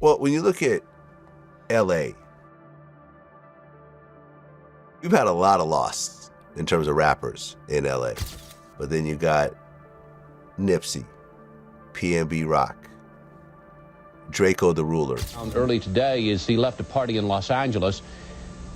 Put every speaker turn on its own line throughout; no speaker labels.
Well, when you look at LA, you've had a lot of loss in terms of rappers in LA. But then you got Nipsey, PnB Rock, Drakeo the Ruler.
Early today, as he left a party in Los Angeles,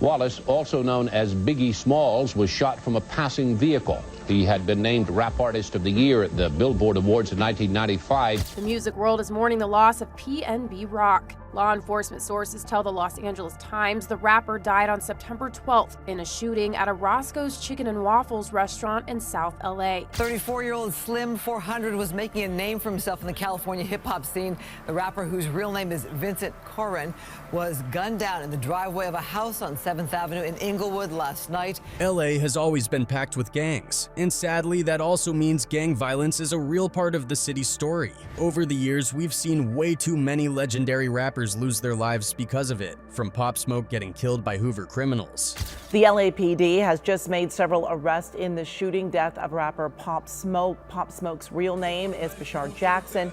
Wallace, also known as Biggie Smalls, was shot from a passing vehicle. He had been named Rap Artist of the Year at the Billboard Awards in 1995.
The music world is mourning the loss of PnB Rock. Law enforcement sources tell the Los Angeles Times the rapper died on September 12th in a shooting at a Roscoe's Chicken and Waffles restaurant in South LA.
34-year-old Slim 400 was making a name for himself in the California hip-hop scene. The rapper, whose real name is Vincent Corrin, was gunned down in the driveway of a house on 7th Avenue in Inglewood last night.
LA has always been packed with gangs, and sadly, that also means gang violence is a real part of the city's story. Over the years, we've seen way too many legendary rappers lose their lives because of it, from Pop Smoke getting killed by Hoover criminals.
The LAPD has just made several arrests in the shooting death of rapper Pop Smoke. Pop Smoke's real name is Bashar Jackson.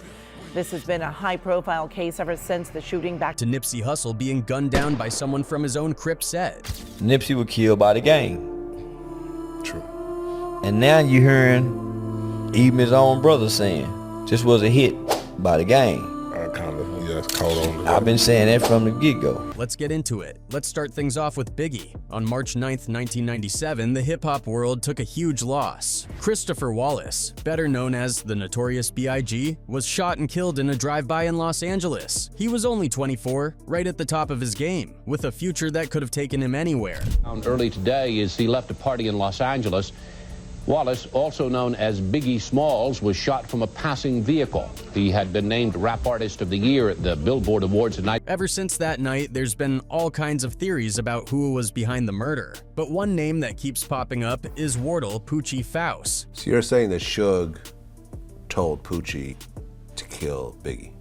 This has been a high-profile case ever since the shooting back
to Nipsey Hussle being gunned down by someone from his own Crip set.
Nipsey was killed by the gang.
True.
And now you're hearing even his own brother saying this was a hit by the gang. I've been saying that from the get-go.
Let's get into it. Let's start things off with Biggie. On March 9th, 1997, the hip-hop world took a huge loss. Christopher Wallace, better known as the Notorious B.I.G., was shot and killed in a drive-by in Los Angeles. He was only 24, right at the top of his game, with a future that could have taken him anywhere.
Early today, as he left a party in Los Angeles, Wallace, also known as Biggie Smalls, was shot from a passing vehicle. He had been named Rap Artist of the Year at the Billboard Awards tonight.
Ever since that night, there's been all kinds of theories about who was behind the murder. But one name that keeps popping up is Wardle Poochie Faust.
So you're saying that Suge told Poochie to kill Biggie?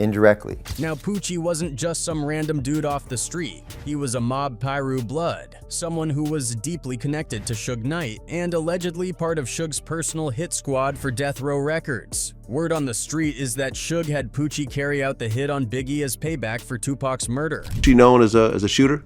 Indirectly.
Now, Poochie wasn't just some random dude off the street. He was a mob Piru blood, someone who was deeply connected to Suge Knight and allegedly part of Suge's personal hit squad for Death Row Records. Word on the street is that Suge had Poochie carry out the hit on Biggie as payback for Tupac's murder.
Is he known as a shooter?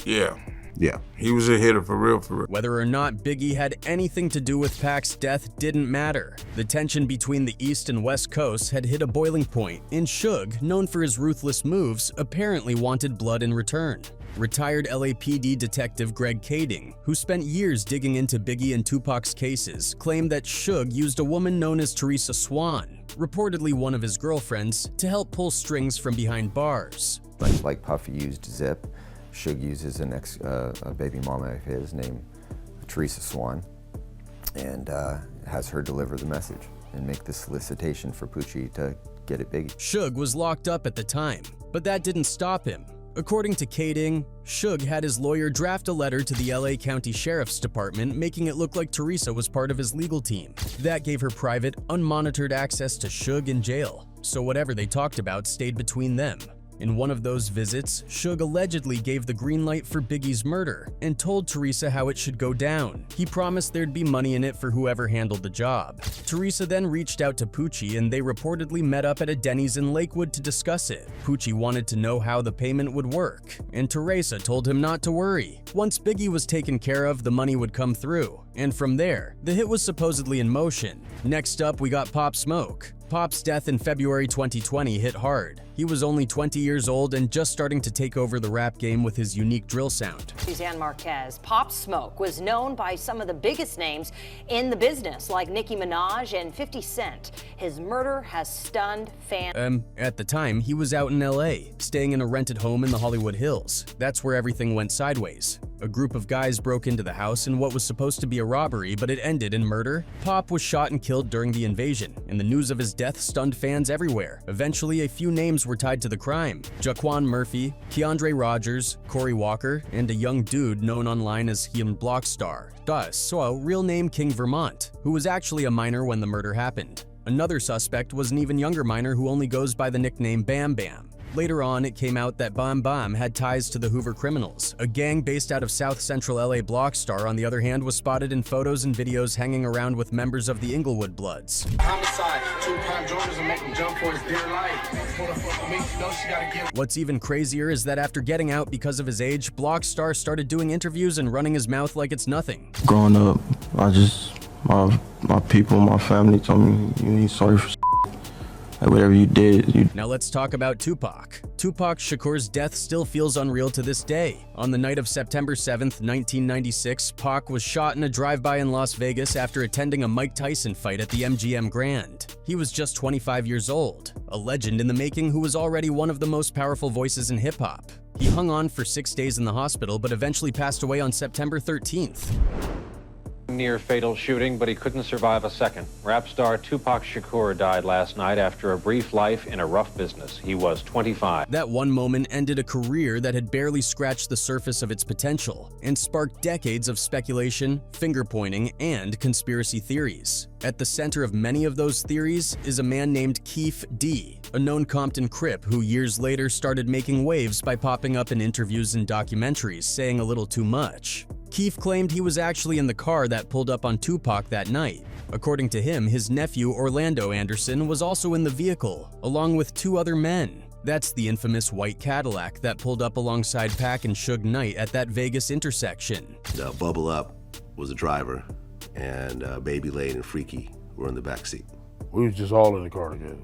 Yeah.
Yeah.
He was a hitter for real, for real.
Whether or not Biggie had anything to do with Pac's death didn't matter. The tension between the East and West Coasts had hit a boiling point, and Suge, known for his ruthless moves, apparently wanted blood in return. Retired LAPD detective Greg Kading, who spent years digging into Biggie and Tupac's cases, claimed that Suge used a woman known as Teresa Swan, reportedly one of his girlfriends, to help pull strings from behind bars.
Like Puffy used Zip, Suge uses a baby mama of his named Teresa Swan, and has her deliver the message and make the solicitation for Poochie to get at Biggie.
Suge was locked up at the time, but that didn't stop him. According to Kading, Suge had his lawyer draft a letter to the LA County Sheriff's Department making it look like Teresa was part of his legal team. That gave her private, unmonitored access to Suge in jail, so whatever they talked about stayed between them. In one of those visits, Suge allegedly gave the green light for Biggie's murder and told Teresa how it should go down. He promised there'd be money in it for whoever handled the job. Teresa then reached out to Poochie and they reportedly met up at a Denny's in Lakewood to discuss it. Poochie wanted to know how the payment would work, and Teresa told him not to worry. Once Biggie was taken care of, the money would come through. And from there, the hit was supposedly in motion. Next up, we got Pop Smoke. Pop's death in February 2020 hit hard. He was only 20 years old and just starting to take over the rap game with his unique drill sound.
Suzanne Marquez, Pop Smoke was known by some of the biggest names in the business, like Nicki Minaj and 50 Cent. His murder has stunned fans.
At the time, he was out in LA, staying in a rented home in the Hollywood Hills. That's where everything went sideways. A group of guys broke into the house in what was supposed to be a robbery, but it ended in murder. Pop was shot and killed during the invasion, and the news of his death stunned fans everywhere. Eventually, a few names were tied to the crime. Jaquan Murphy, Keandre Rogers, Corey Walker, and a young dude known online as Hyun Blockstar. So, real name King Vermont, who was actually a minor when the murder happened. Another suspect was an even younger minor who only goes by the nickname Bam Bam. Later on, it came out that Bam Bam had ties to the Hoover Criminals. A gang based out of South Central LA. Blockstar, on the other hand, was spotted in photos and videos hanging around with members of the Inglewood Bloods.
Homicide, Tupac Jordans and make him jump for his dear life.
What's even crazier is that after getting out because of his age, Blockstar started doing interviews and running his mouth like it's nothing.
Growing up, my people, my family told me, you ain't sorry for like whatever you did.
Now let's talk about Tupac. Tupac Shakur's death still feels unreal to this day. On the night of September 7th, 1996, Pac was shot in a drive-by in Las Vegas after attending a Mike Tyson fight at the MGM Grand. He was just 25 years old, a legend in the making who was already one of the most powerful voices in hip-hop. He hung on for 6 days in the hospital, but eventually passed away on September 13th.
Near fatal shooting, but he couldn't survive a second. Rap star Tupac Shakur died last night after a brief life in a rough business. He was 25.
That one moment ended a career that had barely scratched the surface of its potential and sparked decades of speculation, finger-pointing, and conspiracy theories. At the center of many of those theories is a man named Keith D, a known Compton Crip who years later started making waves by popping up in interviews and documentaries saying a little too much. Keith claimed he was actually in the car that pulled up on Tupac that night. According to him, his nephew Orlando Anderson was also in the vehicle, along with 2 other men. That's the infamous white Cadillac that pulled up alongside Pac and Suge Knight at that Vegas intersection.
Bubble Up was the driver, and Baby Lane and Freaky were in the back seat.
We was just all in the car together.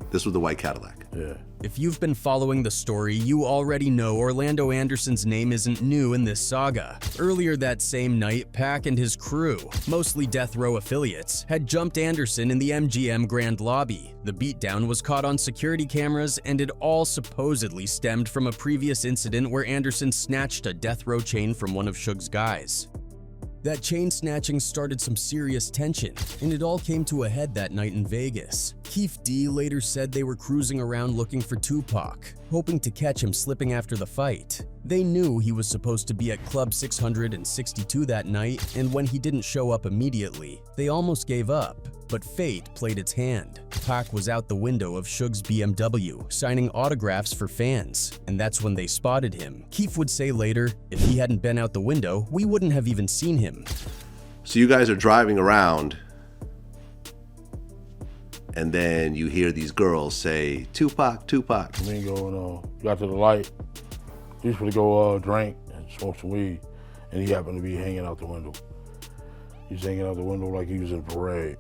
This was the white Cadillac.
Yeah.
If you've been following the story, you already know Orlando Anderson's name isn't new in this saga. Earlier that same night, Pac and his crew, mostly Death Row affiliates, had jumped Anderson in the MGM Grand Lobby. The beatdown was caught on security cameras, and it all supposedly stemmed from a previous incident where Anderson snatched a Death Row chain from one of Suge's guys. That chain snatching started some serious tension, and it all came to a head that night in Vegas. Keith D later said they were cruising around looking for Tupac, hoping to catch him slipping after the fight. They knew he was supposed to be at Club 662 that night, and when he didn't show up immediately, they almost gave up. But fate played its hand. Pac was out the window of Suge's BMW, signing autographs for fans, and that's when they spotted him. Keith would say later, if he hadn't been out the window, we wouldn't have even seen him.
So you guys are driving around, and then you hear these girls say, Tupac, Tupac.
We ain't going, got to the light. He was going to go drink and smoke some weed, and he happened to be hanging out the window. He was hanging out the window like he was in a parade.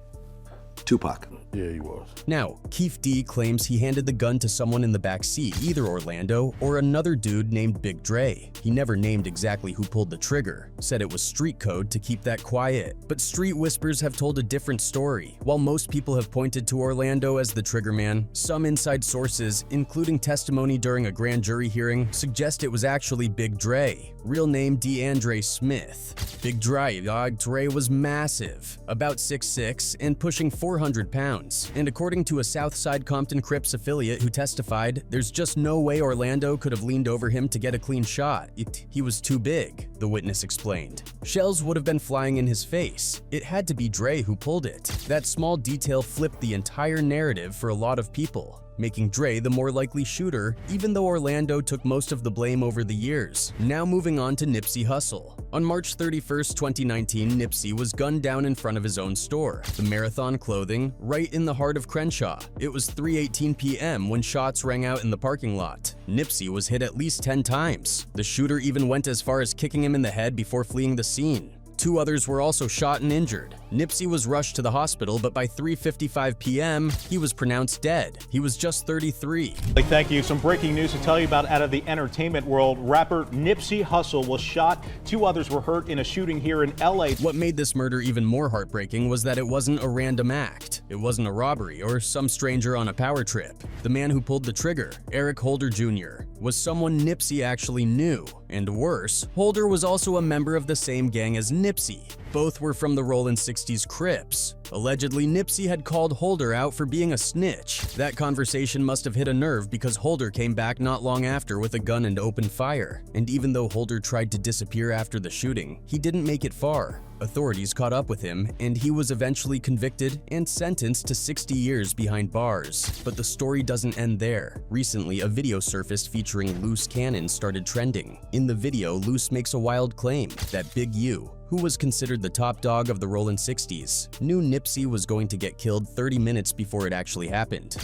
Tupac.
Yeah, he was.
Now, Keith D claims he handed the gun to someone in the back seat, either Orlando or another dude named Big Dre. He never named exactly who pulled the trigger, said it was street code to keep that quiet. But street whispers have told a different story. While most people have pointed to Orlando as the triggerman, some inside sources, including testimony during a grand jury hearing, suggest it was actually Big Dre, real name DeAndre Smith. Big Dre was massive, about 6'6", and pushing 400 pounds. And according to a Southside Compton Crips affiliate who testified, there's just no way Orlando could have leaned over him to get a clean shot. He was too big, the witness explained. Shells would have been flying in his face. It had to be Dre who pulled it. That small detail flipped the entire narrative for a lot of people, making Dre the more likely shooter, even though Orlando took most of the blame over the years. Now moving on to Nipsey Hussle. On March 31st, 2019, Nipsey was gunned down in front of his own store, the Marathon Clothing, right in the heart of Crenshaw. It was 3:18 p.m. when shots rang out in the parking lot. Nipsey was hit at least 10 times. The shooter even went as far as kicking him in the head before fleeing the scene. 2 others were also shot and injured. Nipsey was rushed to the hospital, but by 3:55 p.m., he was pronounced dead. He was just 33.
Thank you. Some breaking news to tell you about out of the entertainment world. Rapper Nipsey Hussle was shot. 2 others were hurt in a shooting here in LA.
What made this murder even more heartbreaking was that it wasn't a random act. It wasn't a robbery or some stranger on a power trip. The man who pulled the trigger, Eric Holder Jr., was someone Nipsey actually knew. And worse, Holder was also a member of the same gang as Nipsey. Both were from the Rollin' 60s Crips. Allegedly, Nipsey had called Holder out for being a snitch. That conversation must have hit a nerve because Holder came back not long after with a gun and opened fire. And even though Holder tried to disappear after the shooting, he didn't make it far. Authorities caught up with him, and he was eventually convicted and sentenced to 60 years behind bars. But the story doesn't end there. Recently, a video surfaced featuring Loose Cannon started trending. In the video, Loose makes a wild claim that Big U, who was considered the top dog of the Rollin' 60s, knew Nipsey was going to get killed 30 minutes before it actually happened.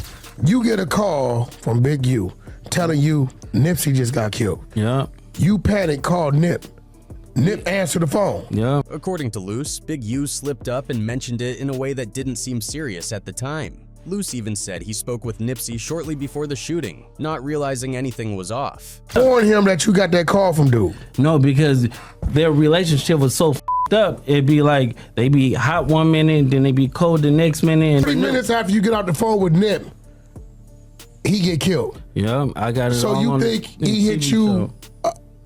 You get a call from Big U telling you Nipsey just got killed.
Yeah.
You panic, call Nip. Nip answered the phone.
Yeah.
According to Luce, Big U slipped up and mentioned it in a way that didn't seem serious at the time. Luce even said he spoke with Nipsey shortly before the shooting, not realizing anything was off.
Warn him that you got that call from dude.
No, because their relationship was so f***ed up. It'd be like they be hot one minute, then they be cold the next minute.
3 minutes after you get off the phone with Nip, he get killed.
Yeah, I got it.
So you think he hit you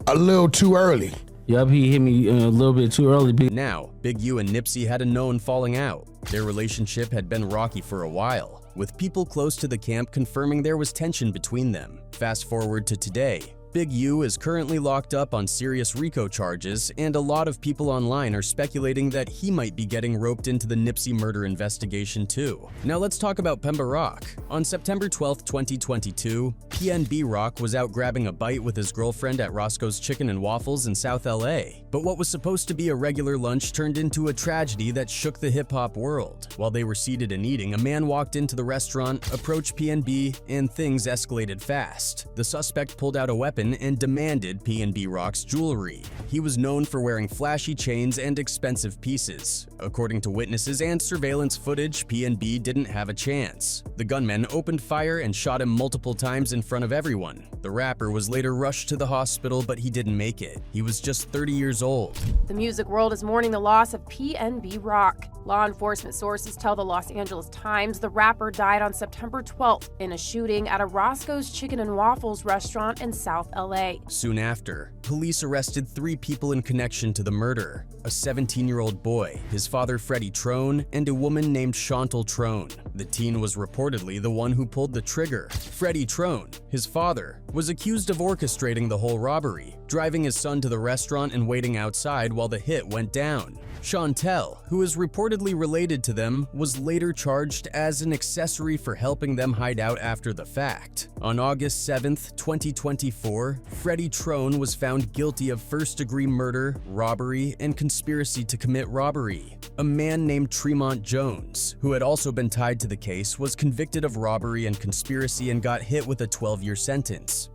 a little too early?
Yep, he hit me a little bit too early.
Now, Big U and Nipsey had a known falling out. Their relationship had been rocky for a while, with people close to the camp confirming there was tension between them. Fast forward to today. Big U is currently locked up on serious RICO charges, and a lot of people online are speculating that he might be getting roped into the Nipsey murder investigation too. Now let's talk about PnB Rock. On September 12, 2022, PnB Rock was out grabbing a bite with his girlfriend at Roscoe's Chicken and Waffles in South LA. But what was supposed to be a regular lunch turned into a tragedy that shook the hip-hop world. While they were seated and eating, a man walked into the restaurant, approached PnB, and things escalated fast. The suspect pulled out a weapon and demanded PnB Rock's jewelry. He was known for wearing flashy chains and expensive pieces. According to witnesses and surveillance footage, PnB didn't have a chance. The gunman opened fire and shot him multiple times in front of everyone. The rapper was later rushed to the hospital, but he didn't make it. He was just 30 years old.
The music world is mourning the loss of PnB Rock. Law enforcement sources tell the Los Angeles Times the rapper died on September 12th in a shooting at a Roscoe's Chicken and Waffles restaurant in South LA.
Soon after, police arrested 3 people in connection to the murder: a 17-year-old boy, his father Freddie Trone, and a woman named Chantal Trone. The teen was reportedly the one who pulled the trigger. Freddie Trone, his father, was accused of orchestrating the whole robbery, driving his son to the restaurant and waiting outside while the hit went down. Chantel, who is reportedly related to them, was later charged as an accessory for helping them hide out after the fact. On August 7, 2024, Freddie Trone was found guilty of first-degree murder, robbery, and conspiracy to commit robbery. A man named Tremont Jones, who had also been tied to the case, was convicted of robbery and conspiracy and got hit with a 12-year sentence.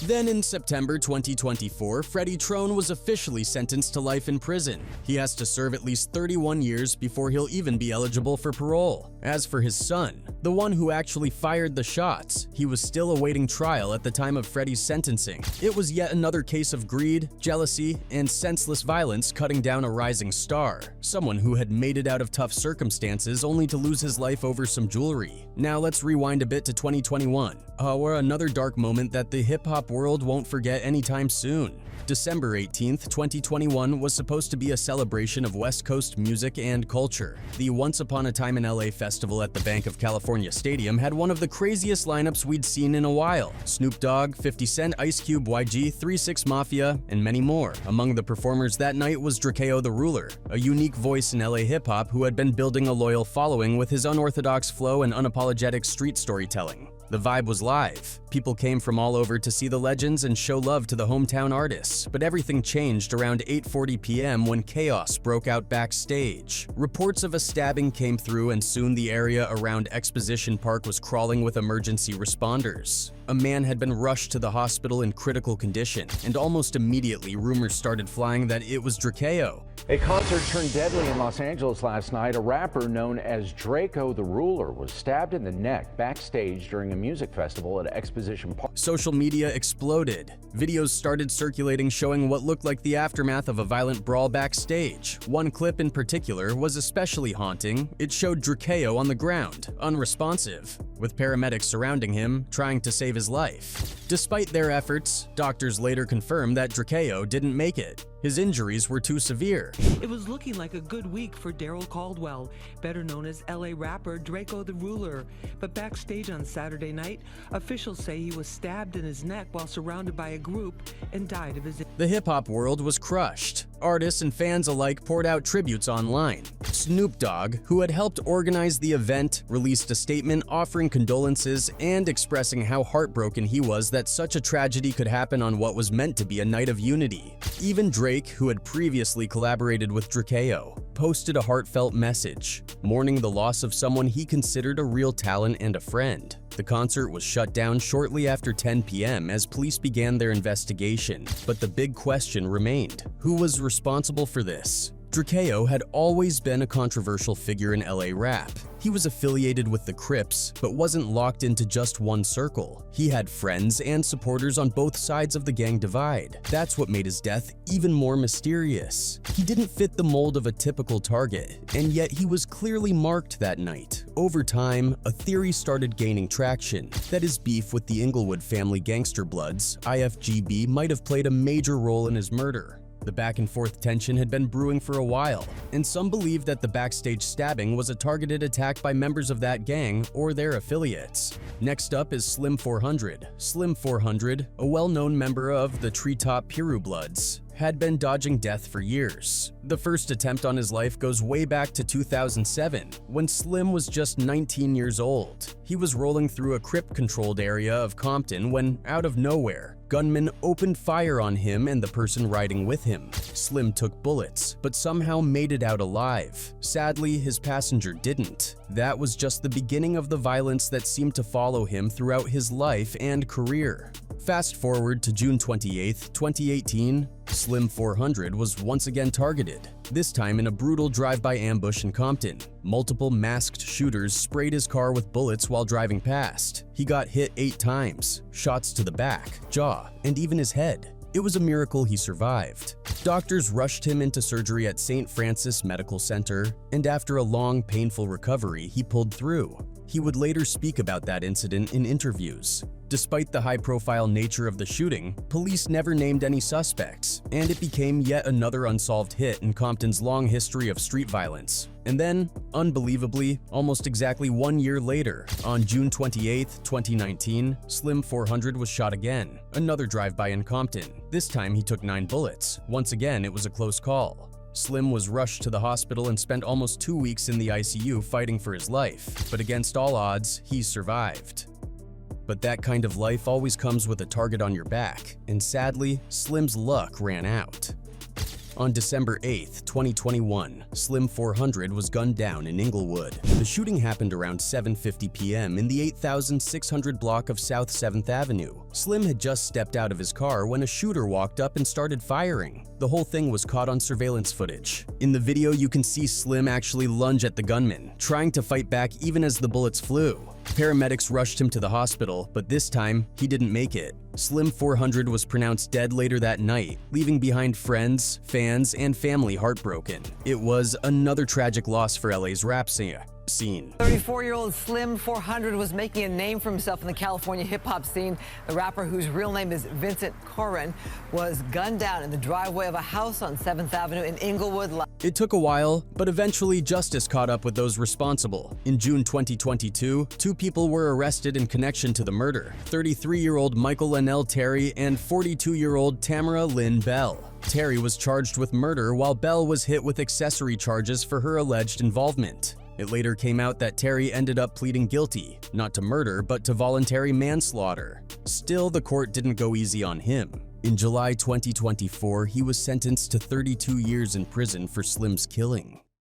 Then in September 2024, Freddie Trone was officially sentenced to life in prison. He has to serve at least 31 years before he'll even be eligible for parole. As for his son, the one who actually fired the shots, he was still awaiting trial at the time of Freddie's sentencing. It was yet another case of greed, jealousy, and senseless violence cutting down a rising star, someone who had made it out of tough circumstances only to lose his life over some jewelry. Now let's rewind a bit to 2021, or another dark moment that the hip-hop world won't forget anytime soon. December 18th, 2021 was supposed to be a celebration of West Coast music and culture. The Once Upon a Time in LA festival at the Bank of California Stadium had one of the craziest lineups we'd seen in a while. Snoop Dogg, 50 Cent, Ice Cube, YG, 3 6 Mafia, and many more. Among the performers that night was Drakeo the Ruler, a unique voice in LA hip-hop who had been building a loyal following with his unorthodox flow and unapologetic street storytelling. The vibe was live. People came from all over to see the legends and show love to the hometown artists, but everything changed around 8:40 p.m. when chaos broke out backstage. Reports of a stabbing came through, and soon the area around Exposition Park was crawling with emergency responders. A man had been rushed to the hospital in critical condition, and almost immediately rumors started flying that it was Drakeo.
A concert turned deadly in Los Angeles last night. A rapper known as Drakeo the Ruler was stabbed in the neck backstage during a music festival at Exposition Park.
Social media exploded. Videos started circulating showing what looked like the aftermath of a violent brawl backstage. One clip in particular was especially haunting. It showed Drakeo on the ground, unresponsive, with paramedics surrounding him, trying to save his life. Despite their efforts, doctors later confirmed that Drakeo didn't make it. His injuries were too severe.
It was looking like a good week for Daryl Caldwell, better known as LA rapper Drakeo the Ruler. But backstage on Saturday night, officials say he was stabbed in his neck while surrounded by a group and died of his...
The hip-hop world was crushed. Artists and fans alike poured out tributes online. Snoop Dogg, who had helped organize the event, released a statement offering condolences and expressing how heartbroken he was that such a tragedy could happen on what was meant to be a night of unity. Even Drake, who had previously collaborated with Drakeo, posted a heartfelt message, mourning the loss of someone he considered a real talent and a friend. The concert was shut down shortly after 10 p.m. as police began their investigation, but the big question remained: who was responsible for this? Drakeo had always been a controversial figure in LA rap. He was affiliated with the Crips, but wasn't locked into just one circle. He had friends and supporters on both sides of the gang divide. That's what made his death even more mysterious. He didn't fit the mold of a typical target, and yet he was clearly marked that night. Over time, a theory started gaining traction that his beef with the Inglewood family gangster bloods, IFGB, might have played a major role in his murder. The back-and-forth tension had been brewing for a while, and some believed that the backstage stabbing was a targeted attack by members of that gang or their affiliates. Next up is Slim 400. Slim 400, a well-known member of the Treetop Piru Bloods, had been dodging death for years. The first attempt on his life goes way back to 2007, when Slim was just 19 years old. He was rolling through a Crip-controlled area of Compton when, out of nowhere, gunmen opened fire on him and the person riding with him. Slim took bullets, but somehow made it out alive. Sadly, his passenger didn't. That was just the beginning of the violence that seemed to follow him throughout his life and career. Fast forward to June 28, 2018, Slim 400 was once again targeted, this time in a brutal drive-by ambush in Compton. Multiple masked shooters sprayed his car with bullets while driving past. He got hit 8 times, shots to the back, jaw, and even his head. It was a miracle he survived. Doctors rushed him into surgery at St. Francis Medical Center, and after a long, painful recovery, he pulled through. He would later speak about that incident in interviews. Despite the high-profile nature of the shooting, police never named any suspects, and it became yet another unsolved hit in Compton's long history of street violence. And then, unbelievably, almost exactly 1 year later, on June 28, 2019, Slim 400 was shot again, another drive-by in Compton. This time he took 9 bullets. Once again, it was a close call. Slim was rushed to the hospital and spent almost 2 weeks in the ICU fighting for his life, but against all odds, he survived. But that kind of life always comes with a target on your back, and sadly, Slim's luck ran out. On December 8, 2021, Slim 400 was gunned down in Inglewood. The shooting happened around 7:50 p.m. in the 8600 block of South 7th Avenue. Slim had just stepped out of his car when a shooter walked up and started firing. The whole thing was caught on surveillance footage. In the video, you can see Slim actually lunge at the gunman, trying to fight back even as the bullets flew. Paramedics rushed him to the hospital, but this time, he didn't make it. Slim 400 was pronounced dead later that night, leaving behind friends, fans, and family heartbroken. It was another tragic loss for LA's rap scene.
34-year-old Slim 400 was making a name for himself in the California hip-hop scene. The rapper, whose real name is Vincent Corrin, was gunned down in the driveway of a house on 7th Avenue in Inglewood.
It took a while, but eventually justice caught up with those responsible. In June 2022, 2 people were arrested in connection to the murder: 33-year-old Michael Lennell Terry and 42-year-old Tamara Lynn Bell. Terry was charged with murder while Bell was hit with accessory charges for her alleged involvement. It later came out that Terry ended up pleading guilty, not to murder, but to voluntary manslaughter. Still, the court didn't go easy on him. In July 2024, he was sentenced to 32 years in prison for Slim's killing.